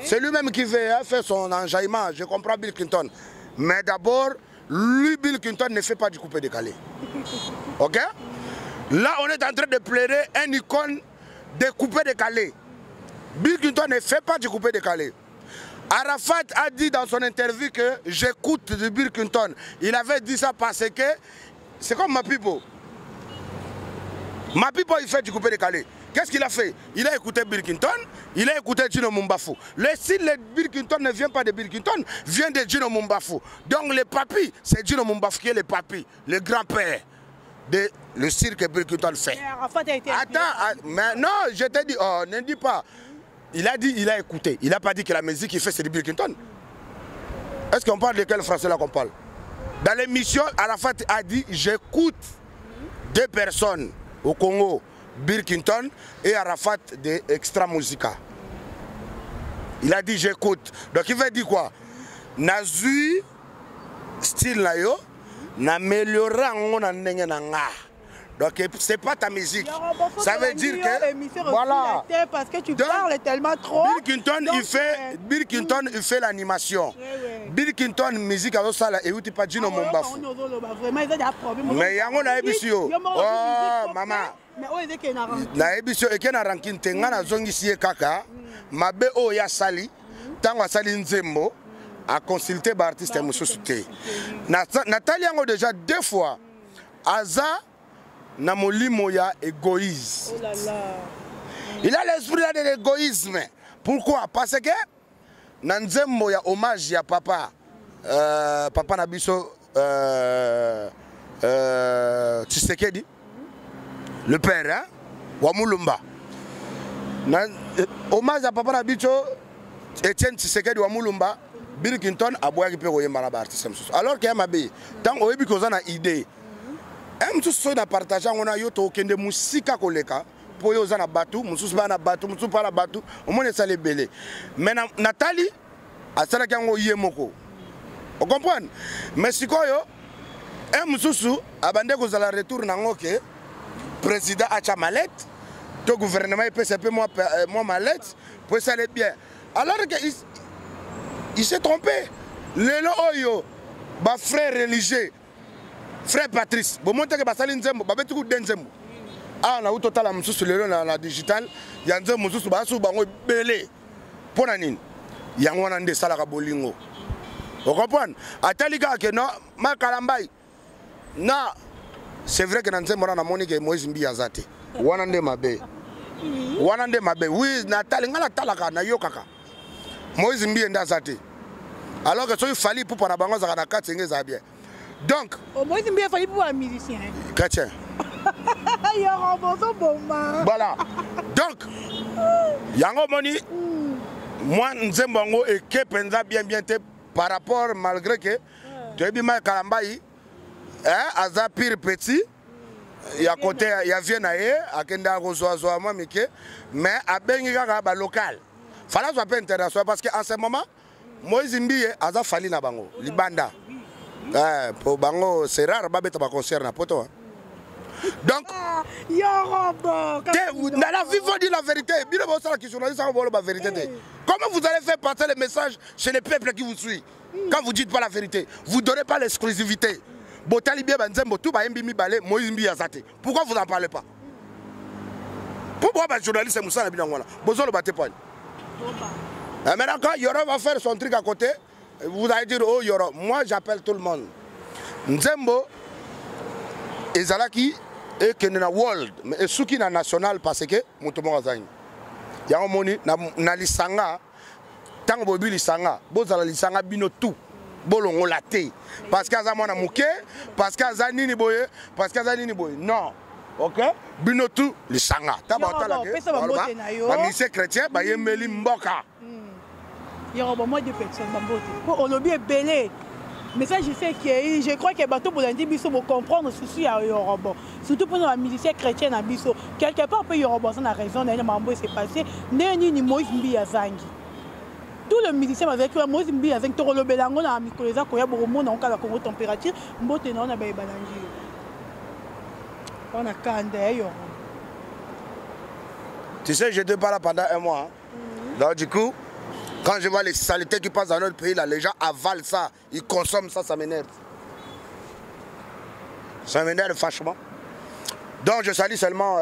C'est lui-même qui veut faire son enjaillement. Je comprends Bill Clinton. Mais d'abord, lui, Bill Clinton, ne fait pas du coupé décalé. Ok? Là, on est en train de plairer un icône de coupé décalé. Bill Clinton ne fait pas du coupé décalé. Arafat a dit dans son interview que j'écoute de Bill Clinton. Il avait dit ça parce que c'est comme Mapipo. Mapipo, il fait du coupé décalé. Qu'est-ce qu'il a fait? Il a écouté Bill Clinton, il a écouté Gino Mumbafu. Le style de Bill Clinton ne vient pas de Bill Clinton, vient de Gino Mumbafu. Donc le papi, c'est Gino Mumbafu qui est le papi, le grand-père. de le cirque Bill Clinton fait. Attends, mais non, je te dis, oh, ne dis pas. Il a dit, il a écouté. Il n'a pas dit que la musique qu'il fait, c'est de Bill Clinton. Est-ce qu'on parle de quel français là qu'on parle? Dans l'émission, Arafat a dit, j'écoute deux personnes au Congo, Bill Clinton et Arafat de Extra Musica. Il a dit, j'écoute. Donc il veut dire quoi? Nazu style là yo, n'améliorera on en nga. Donc c'est pas ta musique. Ça veut dire que voilà. Parce que tu parles tellement trop. Bill Clinton il fait l'animation. Bill Clinton musique à ça là et où tu pas dit non mon bafou. Mais yango na ebisio. Oh maman. Na ebisio et na ranking tenga na zongi sie kaka. Mabe o ya sali. Tango sali nzembo a consulter ba artiste mususu te. Nathalie yango déjà 2 fois. Aza na molimo ya égoïsme. Oh là là. Il a l'esprit de l'égoïsme. Pourquoi? Parce que na nzembo ya hommage ya papa papa na biso Tshisekedi le père hein wa Mulumba. Na hommage ya papa na biso Etienne Tshisekedi wa Mulumba, Bill Clinton a boyaki pe koyemba na ba artiste mususu. Alors que mabe tant oyebi koza na idée mususu na partage ngona yo to kende musika koleka po yo za na batu mususu ba na batu mususu pa na batu omone ça les belé. Mais Nathalie asala kango yemoko. On comprend? Mais sikoyo mususu abande ko za la retour na ngoke président acha mallette to gouvernement PCP moi mallette pour ça les bien. Alors que il s'est trompé. Lelo oyo ba frère religieux frère Patrice, bon monte que basali nzembo, babetu ku denzembo. Ah na utotala mususu lelo na la digital, ya nzembo mususu basu bango belé. Pona nini? Yango wana nde sala ka bolingo. Vous comprenez? Atali ka ke non, ma kalambai. Na c'est vrai que na nzembo na moni ke Moïse Mbi azate. Wana nde mabe. Wana nde mabe. Oui, Nathalie ngala talaka na yo kaka. Moïse Mbi enda azate. Alors que so il fallait pour para bango za na katenge za bien. Donc, moi il m'a fallu pour un musicien. Chrétien. Il y a un bon. Voilà. Donc, yango moni moi nzembongo et que penza bien par rapport malgré que tu bi ma kalambai aza pire petit il y a côté il y a viennaie akenda rozoazo moi mais a bengi kaka ba local. Fala so pas international parce que en ce moment Moïse Mbiye aza fali na bango libanda. Pour bango c'est rare babeta ba concert na poto. Donc dans la vie faut dire la vérité. Bino bo sala ki journaliste ça bo la vérité. Comment vous allez faire passer le message chez les peuples qui vous suivent quand vous dites pas la vérité? Vous donnez pas l'exclusivité. Botali bien banzembo tout ba yembi mi balé Moïse Mbiye azate. Pourquoi vous en parlez pas? Pourquoi ba journaliste Moussa na bino ngona? Bozolo baté point. Maintenant quand Yoro va faire son truc à côté, vous allez dire oh Yoro, moi j'appelle tout le monde. Nzembo ezalaki et que na world mais suki na national parce que mutumo azanyi. Yango moni na lisanga tango bobi lisanga bozala lisanga bino tout bolongo la te parce que azamona muke parce que azanini boye parce que azanini boye non. OK bino tout lisanga tabata ke ba mise chrétien ba yemeli mboka. Il y a un moment de personnes on lobby est belé. Mais ça, je sais que je crois que bateau pour lundi biso pour comprendre souci à Yoruba. Surtout pour nos musiciens chrétiens à biso. Quelque part peu Yoruba ça a raison dans le mambo s'est passé. Ni Moïse Mbi azangi. Tout le musicien avec Moïse Mbi azangi to le belango na mikoleza ko ya bomo na okala Congo température mbote na na ba balangi. On a kande Yoruba. Tu sais, je te parle pendant un mois. Donc du coup quand je vois les saletés qui passent dans notre pays, là, les gens avalent ça, ils consomment ça, ça m'énerve. Ça m'énerve franchement. Donc je salue seulement...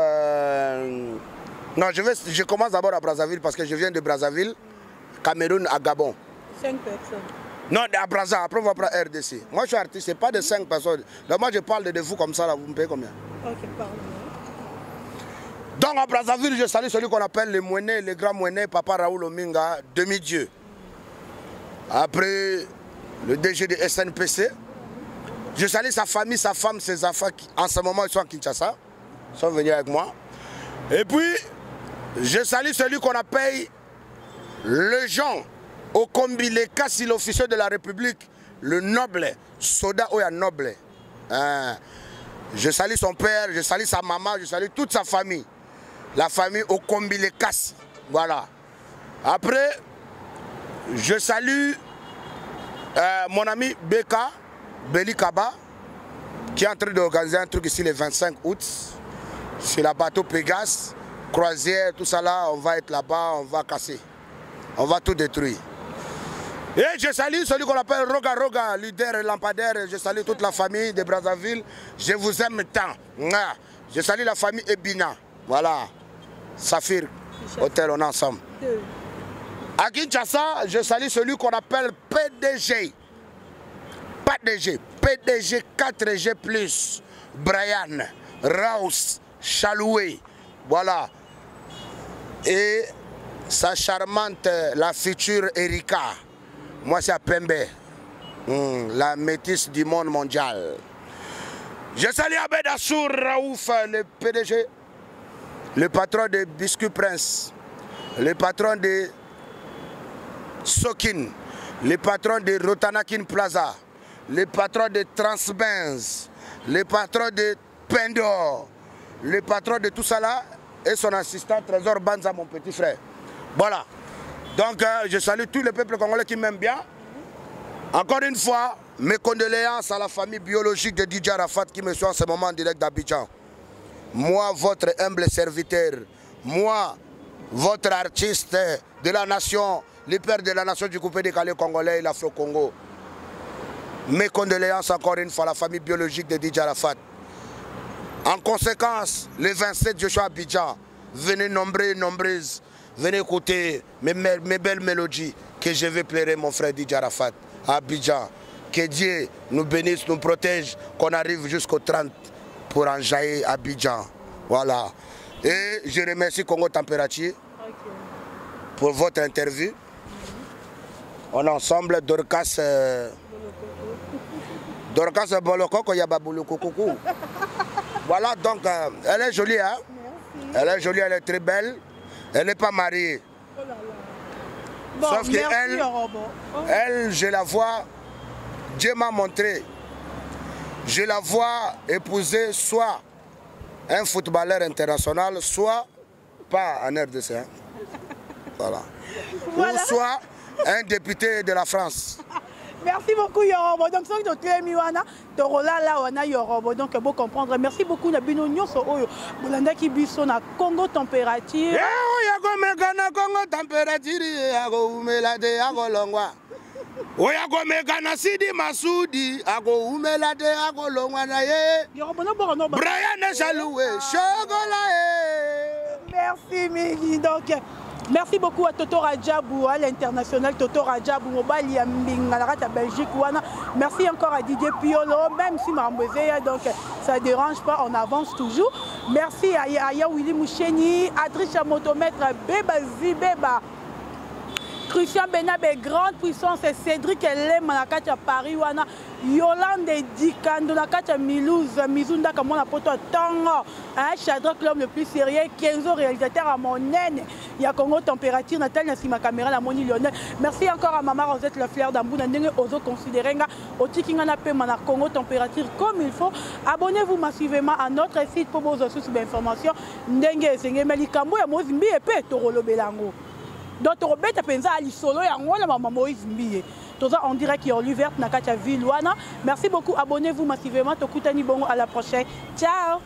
Non, je commence d'abord à Brazzaville parce que je viens de Brazzaville, Cameroun à Gabon. 5 personnes. Non, à Brazzaville, après on va prendre RDC. Moi je suis artiste, c'est pas de 5 personnes. Donc moi je parle de vous comme ça, là, vous me payez combien? Ok, pardon. Donc à Brazzaville, je salue celui qu'on appelle le Mouené, le grand Mouené, Papa Raoul Ominga, demi-dieu. Après, le DG de SNPC, Je salue sa famille, sa femme, ses enfants qui en ce moment ils sont à Kinshasa. Ils sont venus avec moi. Et puis, je salue celui qu'on appelle le Jean au combi, les Kassi, l'officier de la République, le noble, Soda Oya noble. Je salue son père, je salue sa maman, je salue toute sa famille. La famille au combi, les Kassi. Voilà. Après, je salue mon ami Beka, Beli Kaba, qui est en train d'organiser un truc ici le 25 août. C'est la bateau Pégase, croisière, tout ça là, on va être là-bas, on va casser. On va tout détruire. Et je salue celui qu'on appelle Roga Roga, leader et lampadaire. Je salue toute la famille de Brazzaville. Je vous aime tant. Je salue la famille Ebina. Voilà. Saphir, hôtel, on est ensemble. À Kinshasa, je salue celui qu'on appelle PDG. Pas DG, PDG 4G+. Brian, Raus, Chaloué. Voilà. Et sa charmante, la future Erika. Moi, c'est à Pembe, la métisse du monde mondial. Je salue Abed Assour Raouf, le PDG, le patron de Biscuit Prince, le patron de Sokin, le patron de Rotanakin Plaza, le patron de Transbenz, le patron de Pendor, le patron de tout ça là, et son assistant Trésor Banza, mon petit frère. Voilà. Donc, je salue tous les peuples congolais qui m'aiment bien. Encore une fois, mes condoléances à la famille biologique de DJ Arafat qui me suit en ce moment en direct d'Abidjan. Moi, votre humble serviteur, moi, votre artiste de la nation, le père de la nation du coupé décalé congolais et l'Afro-Congo. Mes condoléances encore une fois à la famille biologique de DJ Arafat. En conséquence, le 27, je suis à Abidjan. Venez nombreuses. Venez écouter mes belles mélodies que je vais plairer mon frère DJ Arafat à Abidjan. Que Dieu nous bénisse, nous protège, qu'on arrive jusqu'au 30 pour enjailler Abidjan. Voilà. Et je remercie Congo Température pour votre interview. On est ensemble, Dorcas Bolokoko Yababoulokoko. Voilà, donc elle est jolie, hein? Elle est jolie, elle est très belle. Elle n'est pas mariée. Oh là là. Bon, sauf qu'elle, elle, je la vois, Dieu m'a montré, je la vois épouser soit un footballeur international, soit pas en RDC. Hein. Voilà. Voilà. Ou soit un député de la France. Merci beaucoup Yorobo. Donc ceux qui ont Miwana, Torola là on a Yorobo. Donc bon comprendre. Merci beaucoup Nabino Nyoso Oyo. Bolanda qui biso na Congo Température. Yago megana Congo Température yago umelade yago longwa. Oyago megana Sidi Masudi yago umelade yago longwa na ye. Yorobo no bono. Brian Chaloué, chocolat. Merci Migi. Donc merci beaucoup à Toto Radjabou, à l'international Toto Radjabou, Mobali à Mbinganarata Belgique. Merci encore à Didier Piolo, même si Mambozé, donc ça ne dérange pas, on avance toujours. Merci à Yaya Willy Moucheni, Adricha Motomètre, Beba Zibeba, Christian Benabe, grande puissance, Cédric Elem, Manakacha Paris, Yolande Dikando, Nakacha Milouz, Mizunda, comme on a poto Tango, Chadra Club le plus sérieux, Kenzo réalisateur à mon naine, il y a Congo Température, Nathalie Nassima Caméra, la Moni Lionel. Merci encore à Maman Rosette Le Fleur d'Ambou, Nandenge Ozo considéré, au Tikingana Pemana Congo Température comme il faut. Abonnez-vous massivement à notre site pour vos sources d'informations. Ndenge Senge Melikambo, ya Mozimbi et Pe Torolo Belango. Donc, Robert Penza Ali Solo et Angola Maman Moïse Mbiye. Tout ça, on dirait qu'il y a l'hiver na Katia Villouana. Merci beaucoup. Abonnez-vous massivement. Tokutani Bongo. À la prochaine. Ciao.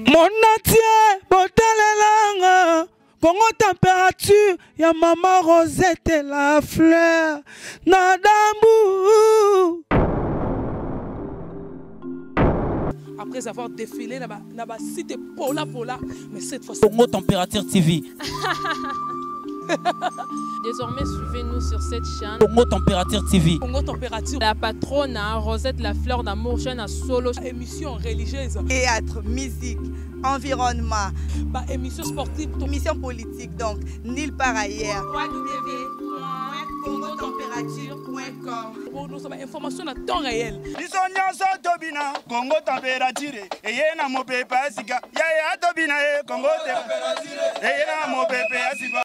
Mon atier, botalelanga. Congo Température, ya Maman Rosette et la fleur. Nadambu. Après avoir défilé là-bas, cité Pola, mais cette fois-ci. Congo Température TV. Désormais, suivez-nous sur cette chaîne. Congo Température TV. Congo Température. La patronne Rosette La Fleur d'Amour, chaîne à solo. Émission religieuse. Théâtre, musique, environnement. Bah, émission sportive. Émission politique, donc, nulle part ailleurs. www.congo congotempérature.com. Pour nous avoir information à temps réel. biso nyonso tobina Congo température eye na mopepe asika yaya tobina Congo température eye na mopepe asika